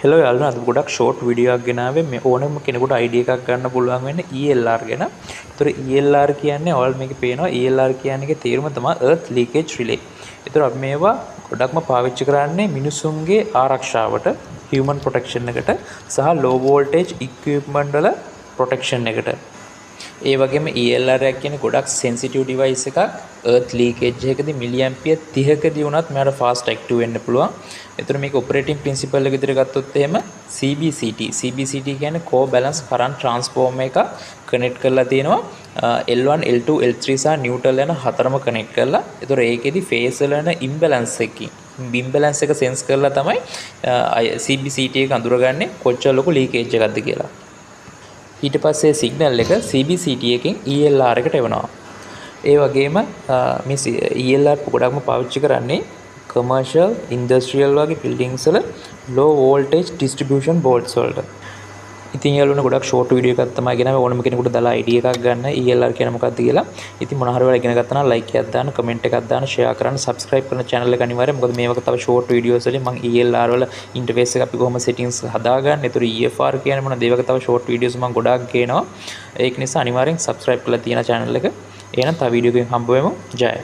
Hello යාළුවනේ අද ගොඩක් ෂෝට් වීඩියෝ එකක් ගෙනාවේ මේ ඕනම කෙනෙකුට අයිඩියා එකක් ගන්න පුළුවන් වෙන්නේ ELR ගැන. ඒතර ELR කියන්නේ ඔයාලට මේකේ පේනවා ELR කියන්නේ එකේ තේරුම තමයි Earth Leakage Relay. ඒතර අපි මේවා ගොඩක්ම පාවිච්චි කරන්නේ මිනිසුන්ගේ ආරක්ෂාවට, human protection එකට සහ low voltage equipment වල protection එකට. ඒ වගේම ELR එක කියන්නේ ගොඩක් sensitive device එකක්. earth leakage එකකදී මිලිඇම්පියර් 30කදී වුණත් මෙයාට fast active වෙන්න පුළුවන්. ඒතර මේක operating principle එක විදිහට ගත්තොත් එහෙම CBCT කියන්නේ core balance current transformer එක connect කරලා තියෙනවා. L1 L2 L3 සහ neutral යන හතරම connect කරලා. ඒතර ඒකෙදි phase වල යන imbalance එකකින් imbalance එක sense කරලා තමයි CBCT එක අඳුරගන්නේ කොච්චර ලොකු leakage එකක්ද කියලා. ඊට පස්සේ සිග්නල් එක CBCT එකෙන් ELR එකට එවනවා. ඒ වගේම මේ ELR ගොඩක්ම පාවිච්චි කරන්නේ commercial, industrial වගේ buildings වල low voltage distribution boards වලට. ඉතින් යාළුවනේ ගොඩක් ෂෝට් වීඩියෝ එකක් තමයි ගෙනාවේ ඕනම කෙනෙකුට දාලා අයිඩියා එකක් ගන්න ELR කියන්නේ මොකක්ද කියලා. ඉතින් මොන හරි වෙලාව ඉගෙන ගත්තා නම් ලයික් එකක් දාන්න, කමෙන්ට් එකක් දාන්න, ෂෙයා කරන්න, සබ්ස්ක්‍රයිබ් කරන channel එක අනිවාර්යයෙන්. මොකද මේ වගේ තව ෂෝට් වීඩියෝස් වලින් මම ELR වල ඉන්ටර්ෆේස් එක අපි කොහොම settings හදාගන්න. ඒතර EFR කියන්නේ මොනවද? ඒ වගේ තව ෂෝට් වීඩියෝස් මම ගොඩාක් ගේනවා. ඒක නිසා අනිවාර්යෙන් සබ්ස්ක්‍රයිබ් කරලා තියෙන channel එක. එහෙනම් තව වීඩියෝ එකකින් හම්බ වෙමු. ජය.